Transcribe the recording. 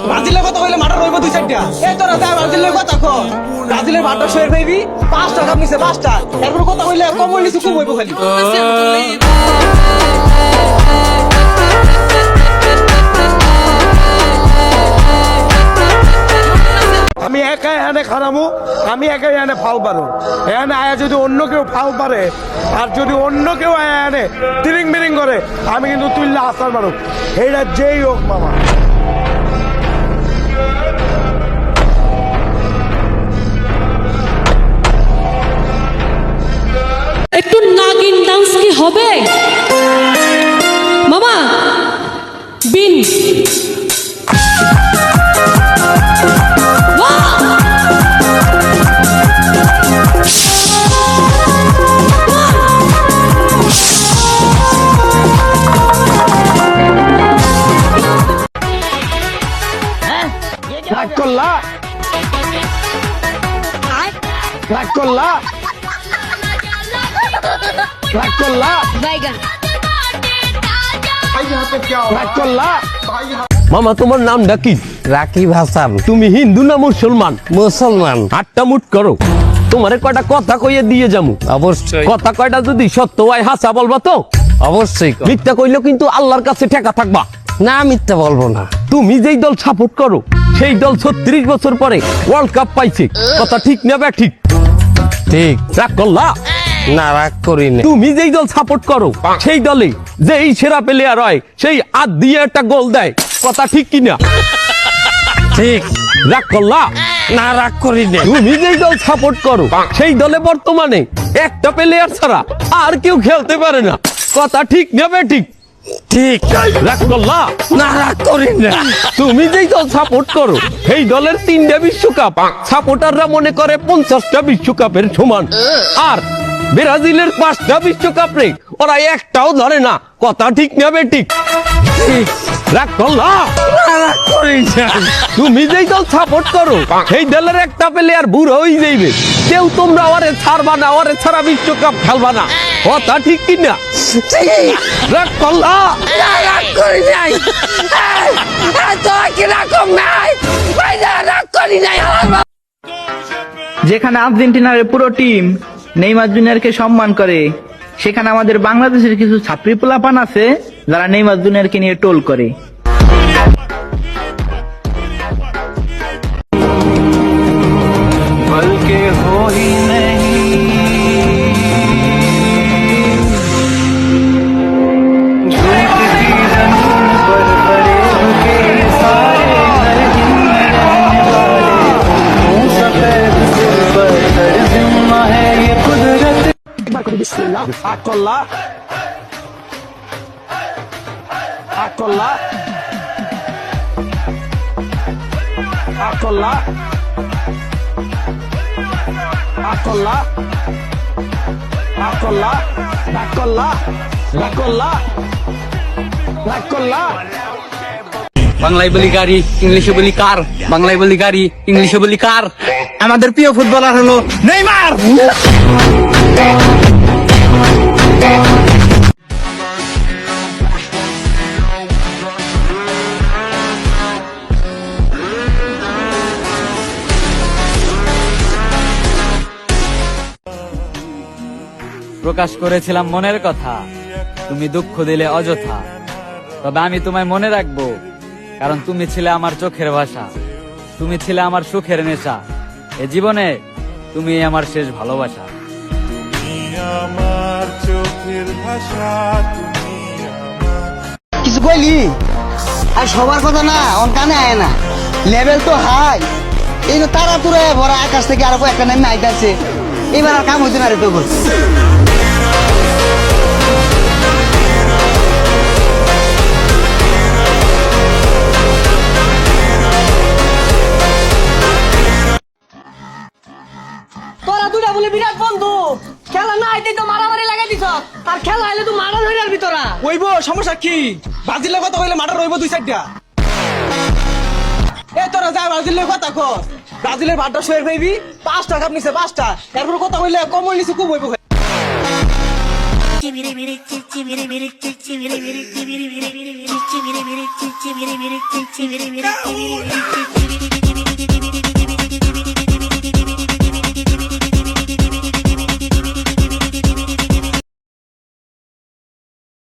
ব্রাজিলের কথা কইলে মাঠে রইব 2-4টা। এই তোরা যা ব্রাজিলের কথা কো। ব্রাজিলের ভাতটা শোয়ের পাইবি 5 টাকা নিছে 5টা। এরপর কথা কইলে কম নিছে খুব হইব খালি। আমি একাই এখানে খারামু, আমি একাই এখানে ফাল পারো। এখানে আয়া যদি অন্য কেউ ফাল পারে আর যদি অন্য কেউ আয়া এখানে তিরিং বিরিং করে, আমি কিন্তু তুললে আসার পারো। এইটা যেই হোক মামা। একটু নাগিন ডান্স কি হবে মামা? বিন রাগ করলা, রাগ করলা, রাগ করলা, রাগ করলা। মামা তোমার নামটা কি? রাকিব হাসান। তুমি হিন্দু না মুসলমান? মুসলমান। আটটা মুট করো, তোমারে কয়টা কথা কইয়ে দিয়ে যামু। অবশ্যই কথা কয়টা যদি সত্য হয় হাসা বলবা তো? অবশ্যই। মিথ্যা কইলেও কিন্তু আল্লাহর কাছে ঠেকা থাকবা। না মিথ্যা বলবো না। তুমি যেই দল সাপোর্ট করো সেই দল 36 বছর পরে ওয়ার্ল্ড কাপ পাইছে, কথা ঠিক না বে ঠিক? ঠিক। রাগ করলা? না রাগ করি না। তুমি যেই দল সাপোর্ট করো সেই দলে যেই সেরা প্লেয়ার হয় সেই আদ দিয়ে একটা গোল দেয়, কথা ঠিক কিনা? ঠিক। রাগ করলা? না রাগ করি না। তুমি যেই দল সাপোর্ট করো সেই দলে বর্তমানে একটা প্লেয়ার ছাড়া আর কেউ খেলতে পারে না, কথা ঠিক না বে ঠিক? ঠিক। রাগ করলা? না রাগ করি না। তুমি যেই দল সাপোর্ট করো সেই দলের 3টা বিশ্বকাপ সাপোর্টাররা মনে করে 50টা বিশ্বকাপের সমান, আর ব্রাজিলের 5টা বিশ্বকাপ রে ওরা একটাও ধরে না, কথা ঠিক না বে ঠিক? রাগ করলা? না রাগ করি না। তুমি যেই দল সাপোর্ট করো সেই দলের একটা প্লেয়ার বুড়ো হয়ে যাইবে, কেউ তোমরা ওরে ছাড়বা না, ওরে ছাড়া বিশ্বকাপ খেলবা না, কথা ঠিক কিনা? ঠিক। রাগ করলা? না রাগ করি নাই। তো কি রকম নাই, রাগ করি নাই। যেখানে আর্জেন্টিনার পুরো টিম নেইমার জুনিয়রকে সম্মান করে, সেখানে আমাদের বাংলাদেশের কিছু ছাত্রী পোলাপান আছে যারা নেইমার জুনিয়রকে নিয়ে টোল করে। রাগ করলা, রাগ করলা, রাগ করলা, রাগ করলা, রাগ করলা, রাগ করলা, রাগ করলা, রাগ করলা। বাংলায় বলি গাড়ি, ইংলিশে বলি কার। বাংলায় বলি গাড়ি, ইংলিশে বলি কার। আমাদের প্রিয় ফুটবলার হলো নেইমার। প্রকাশ করেছিলাম মনের কথা, তুমি দুঃখ দিলে অযথা, তবে আমি তোমায় মনে রাখবো, কারণ তুমি ছিলে আমার চোখের ভাষা, তুমি ছিলে আমার সুখের নেশা, এ জীবনে তুমি আমার শেষ ভালোবাসা। কিছু কইলি আর সবার কথা না অন কানে আয় না, লেভেল তো হাই। এই তারা তুরে ভরা আকাশ থেকে আরো একটা নামে আইতাছে, এবার আর কাম হইতে না রে তো। তোরা দুটা বলে বিরাট বন্ধু, খেলা না আইতে তো মারামারি লাগাই দিছ, আর খেলা আইলে তো মারা ধরে আর ভিতরা ওইব সমস্যা কি? ব্রাজিলের কথা কইলে মাঠে রইব 2-4টা। এই তোরা যা ব্রাজিলের কথা কো। ব্রাজিলের ভাতটা শোয়ের পাইবি 5 টাকা নিছে 5টা। এরপর কথা কইলে কম নিছে খুব হইব। Go!